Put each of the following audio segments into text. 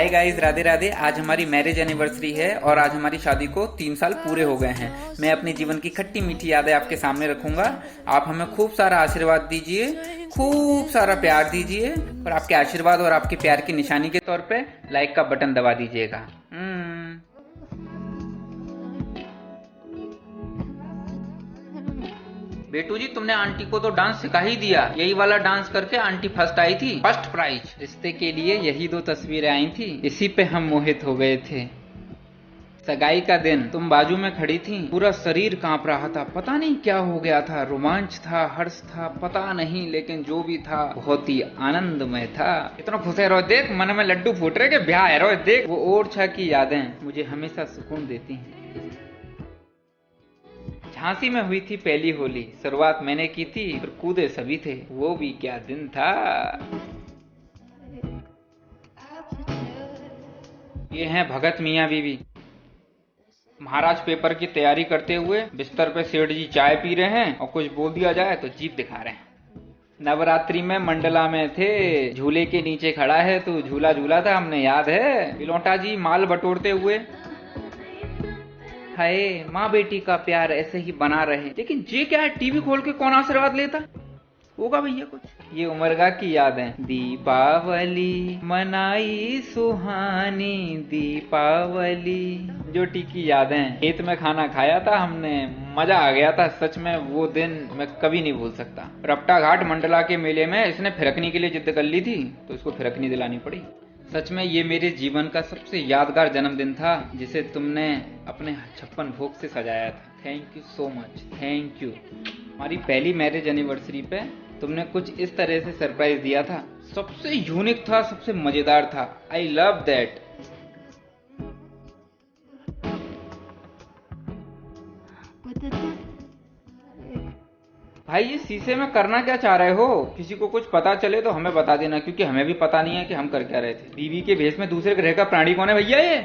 Hi guys, Radhe Radhe. आज हमारी marriage anniversary है और आज हमारी शादी को 3 साल पूरे हो गए हैं। मैं अपने जीवन की खट्टी मीठी यादें आपके सामने रखूंगा। आप हमें खूब सारा आशीर्वाद दीजिए, खूब सारा प्यार दीजिए और आपके आशीर्वाद और आपके प्यार की निशानी के तौर पे लाइक का बटन दबा दीजिएगा। बेटू जी, तुमने आंटी को तो डांस सिखा ही दिया। यही वाला डांस करके आंटी फर्स्ट आई थी, फर्स्ट प्राइज। रिश्ते के लिए यही 2 तस्वीरें आई थी, इसी पे हम मोहित हो गए थे। सगाई का दिन तुम बाजू में खड़ी थी, पूरा शरीर कांप रहा था। पता नहीं क्या हो गया था, रोमांच था, हर्ष था, पता नहीं, लेकिन जो भी था बहुत ही आनंदमय था। इतना खुश है रोज, देख मन में लड्डू फूट रहे कि ब्याह है रोज। देख वो ओरछा की यादें मुझे हमेशा सुकून देती हैं। झांसी में हुई थी पहली होली, शुरुआत मैंने की थी और कूदे सभी थे। वो भी क्या दिन था। ये हैं भगत मियाँ बीवी। महाराज पेपर की तैयारी करते हुए बिस्तर पे सेठ जी चाय पी रहे हैं और कुछ बोल दिया जाए तो जीभ दिखा रहे हैं। नवरात्रि में मंडला में थे, झूले के नीचे खड़ा है तू, झूला झूला था हमने, याद है। बिलोटा जी माल बटोरते हुए, हाय माँ बेटी का प्यार ऐसे ही बना रहे। लेकिन ये क्या है, टीवी खोल के कौन आशीर्वाद लेता होगा भैया कुछ। ये उमरगा की यादें। दीपावली मनाई सुहानी दीपावली, जोटी की यादें। खेत में खाना खाया था हमने, मजा आ गया था सच में। वो दिन मैं कभी नहीं भूल सकता। रपटा घाट मंडला के मेले में इसने फिरकनी के लिए जिद कर ली थी तो इसको फिरकनी दिलानी पड़ी। सच में ये मेरे जीवन का सबसे यादगार जन्मदिन था, जिसे तुमने अपने 56 भोग से सजाया था। Thank you so much, thank you. हमारी पहली मैरिज एनिवर्सरी पे तुमने कुछ इस तरह से सरप्राइज दिया था, सबसे यूनिक था, सबसे मजेदार था। I love that. भाई ये शीशे में करना क्या चाह रहे हो? किसी को कुछ पता चले तो हमें बता देना, क्योंकि हमें भी पता नहीं है कि हम कर क्या रहे थे। बीवी के भेष में दूसरे ग्रह का प्राणी कौन है भैया ये?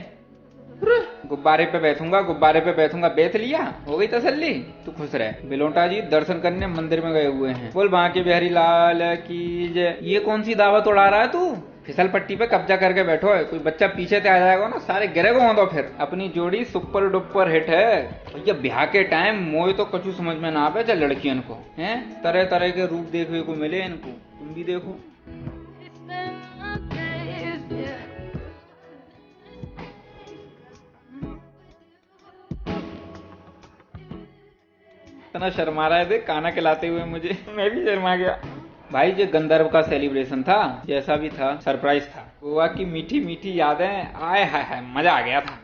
गुब्बारे पे बैठूंगा, गुब्बारे पे बैठूंगा। बैठ लिया, हो गई तसल्ली, तू खुश रहे। बिलोटा जी दर्शन करने मंदिर में गए हुए हैं। बोल बांके बिहारी लाल की जय। ये कौन सी दावत उड़ा रहा है तू? फिसल पट्टी पे कब्जा करके बैठो है, कोई बच्चा पीछे से आ जाएगा ना, सारे गिरे को तो फिर। अपनी जोड़ी सुपर डुपर हिट है भैया। ब्याह के टाइम मोए तो कछु समझ में ना आवे चल लड़कियन को, हैं तरह तरह के रूप देखने को मिले इनको। तुम भी देखो। इतना शर्मा रहा है देख, खाना खिलाते हुए मुझे। मैं भी शर्मा गया। भाई ये गंधर्व का सेलिब्रेशन था, जैसा भी था सरप्राइज था। गोवा की मीठी मीठी यादें, आए हाय हाय, मजा आ गया था।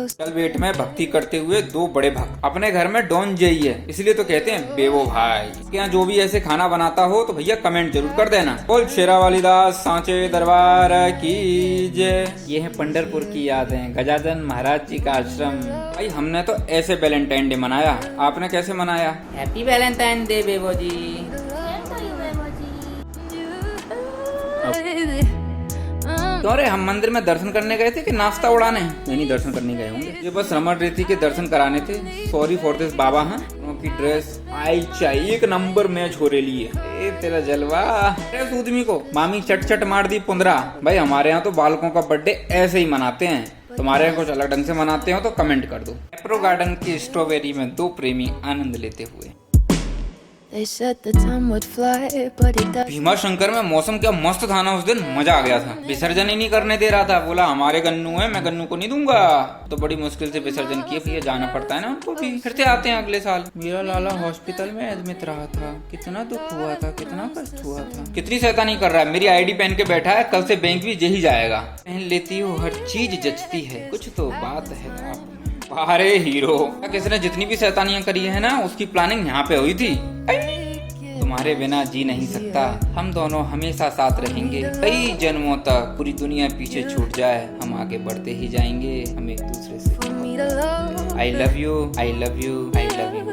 चल बेट में भक्ति करते हुए 2 बड़े भक्त। अपने घर में डॉन जई है, इसलिए तो कहते हैं बेवो भाई। इसके यहाँ जो भी ऐसे खाना बनाता हो तो भैया कमेंट जरूर कर देना। बोल शेरावाली दास सांचे दरबार की जय। ये है पंढरपुर की यादें, गजानन महाराज जी का आश्रम। भाई हमने तो ऐसे वैलेंटाइन डे मनाया, आपने कैसे मनाया? हैप्पी वैलेंटाइन डे बेबो जी। क्यों रे, हम मंदिर में दर्शन करने गए थे कि नाश्ता उड़ाने? नहीं, दर्शन करने गए होंगे। ये बस रमन रेती के दर्शन कराने थे। सॉरी फॉर दिस बाबा। हाँ, उनकी ड्रेस आई चाहिए, 1 नंबर मैच हो रही है। तेरा जलवा। ड्रेस उदमी को मामी चट चट मार दी 15। भाई हमारे यहाँ तो बालकों का बर्थडे ऐसे ही मनाते हैं, तुम्हारे यहाँ कुछ अलग ढंग से मनाते हो तो कमेंट कर दो। एप्रो गार्डन की स्ट्रॉबेरी में 2 प्रेमी आनंद लेते हुए। भीमा शंकर में मौसम क्या मस्त था ना उस दिन, मजा आ गया था। विसर्जन ही नहीं करने दे रहा था, बोला हमारे गन्नू है, मैं गन्नू को नहीं दूंगा। तो बड़ी मुश्किल से विसर्जन किए, भैया जाना पड़ता है ना उनको भी। फिर से आते हैं अगले साल। मेरा लाला हॉस्पिटल में एडमिट रहा था, कितना दुख हुआ था, कितना कष्ट हुआ था। कितनी शैतानी कर रहा है, मेरी आईडी पहन के बैठा है, कल से बैंक भी यही जाएगा। पहन लेती हो, हर चीज जचती है, कुछ तो बात है आप। अरे हीरो, किसने जितनी भी शैतानियां करी है ना, उसकी प्लानिंग यहाँ पे हुई थी। तुम्हारे बिना जी नहीं सकता, हम दोनों हमेशा साथ रहेंगे कई जन्मों तक। पूरी दुनिया पीछे छूट जाए, हम आगे बढ़ते ही जाएंगे, हम एक दूसरे से। I love you, I love you, I love you.